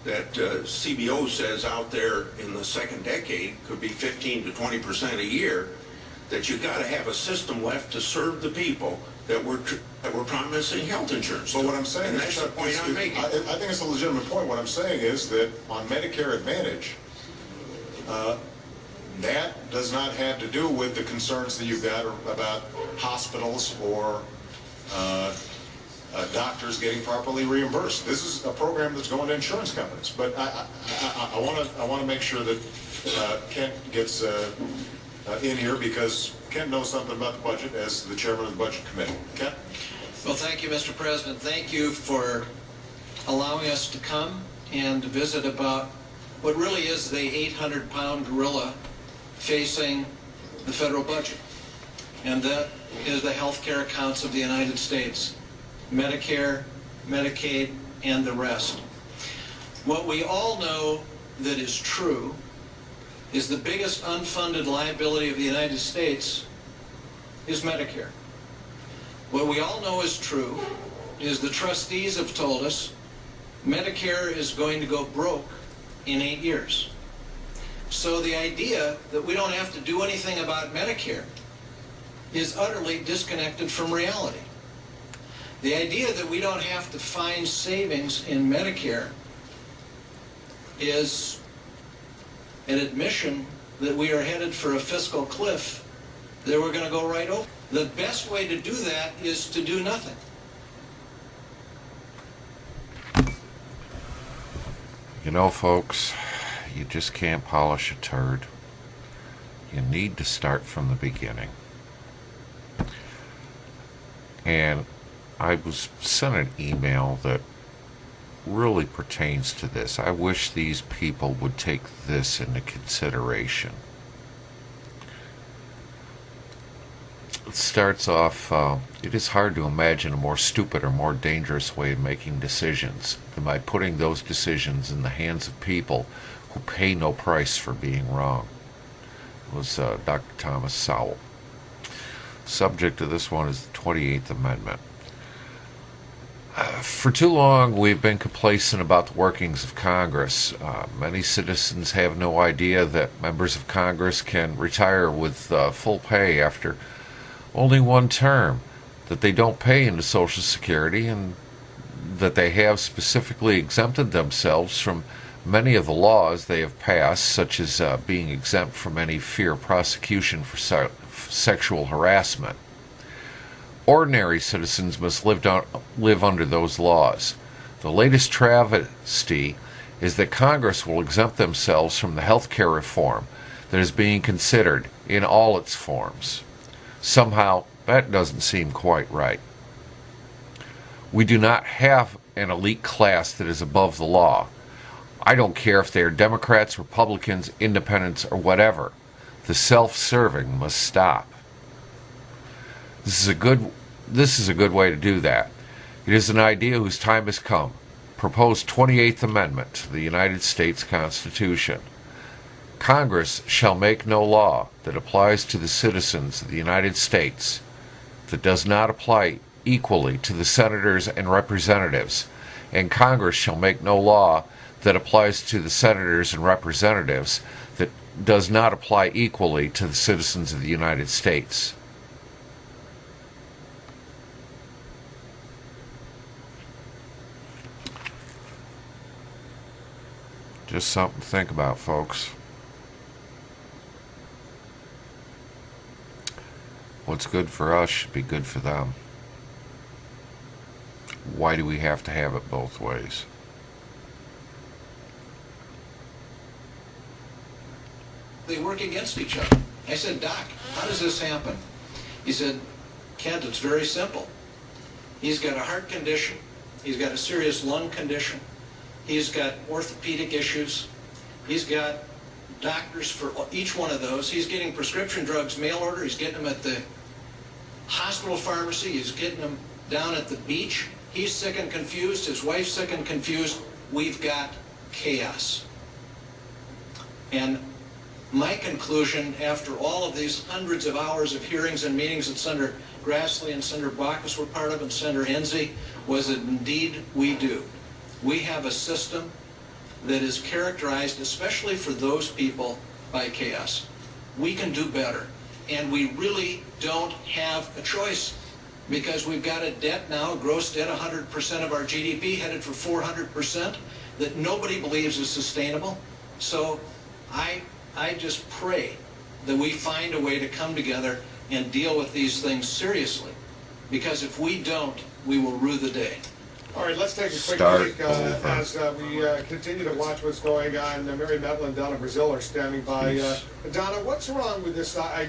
that CBO says out there in the second decade could be 15 to 20% a year, that you got to have a system left to serve the people that we're promising health insurance. But what I'm saying, and that's the point I'm making. I think it's a legitimate point. What I'm saying is that on Medicare Advantage, that does not have to do with the concerns that you've got about hospitals or doctors getting properly reimbursed. This is a program that's going to insurance companies. But I want to make sure that Kent gets in here, because Kent knows something about the budget as the chairman of the Budget Committee. Kent? Well, thank you, Mr. President. Thank you for allowing us to come and visit about what really is the 800-pound gorilla facing the federal budget, and that is the health care accounts of the United States, Medicare, Medicaid, and the rest. What we all know that is true is the biggest unfunded liability of the United States is Medicare. What we all know is true is the trustees have told us Medicare is going to go broke in 8 years. So the idea that we don't have to do anything about Medicare is utterly disconnected from reality. The idea that we don't have to find savings in Medicare is an admission that we are headed for a fiscal cliff that we're going to go right over. The best way to do that is to do nothing. You know, folks, you just can't polish a turd. You need to start from the beginning. And I was sent an email that really pertains to this. I wish these people would take this into consideration. It starts off, it is hard to imagine a more stupid or more dangerous way of making decisions than by putting those decisions in the hands of people who pay no price for being wrong. It was Dr. Thomas Sowell. Subject of this one is the 28th Amendment. For too long, we've been complacent about the workings of Congress. Many citizens have no idea that members of Congress can retire with full pay after only one term, that they don't pay into Social Security, and that they have specifically exempted themselves from many of the laws they have passed, such as being exempt from any fear of prosecution for sexual harassment. Ordinary citizens must live under those laws. The latest travesty is that Congress will exempt themselves from the health care reform that is being considered in all its forms. Somehow, that doesn't seem quite right. We do not have an elite class that is above the law. I don't care if they are Democrats, Republicans, Independents, or whatever. The self-serving must stop. This is a good way to do that. It is an idea whose time has come. Proposed 28th Amendment to the United States Constitution. Congress shall make no law that applies to the citizens of the United States that does not apply equally to the senators and representatives, and Congress shall make no law that applies to the senators and representatives that does not apply equally to the citizens of the United States. Just something to think about, folks. What's good for us should be good for them. Why do we have to have it both ways? They work against each other. I said, Doc, how does this happen? He said, Kent, it's very simple. He's got a heart condition. He's got a serious lung condition. He's got orthopedic issues. He's got doctors for each one of those. He's getting prescription drugs mail order. He's getting them at the hospital pharmacy. He's getting them down at the beach. He's sick and confused. His wife's sick and confused. We've got chaos. And my conclusion, after all of these hundreds of hours of hearings and meetings that Senator Grassley and Senator Baucus were part of and Senator Enzi, was that indeed we do. We have a system that is characterized, especially for those people, by chaos. We can do better, and we really don't have a choice, because we've got a debt now, a gross debt, 100% of our GDP, headed for 400%, that nobody believes is sustainable. So I just pray that we find a way to come together and deal with these things seriously, because if we don't, we will rue the day. All right, let's take a quick Start break over. as we continue to watch what's going on. Mary Medlin down in Brazil are standing by. Donna, what's wrong with this idea?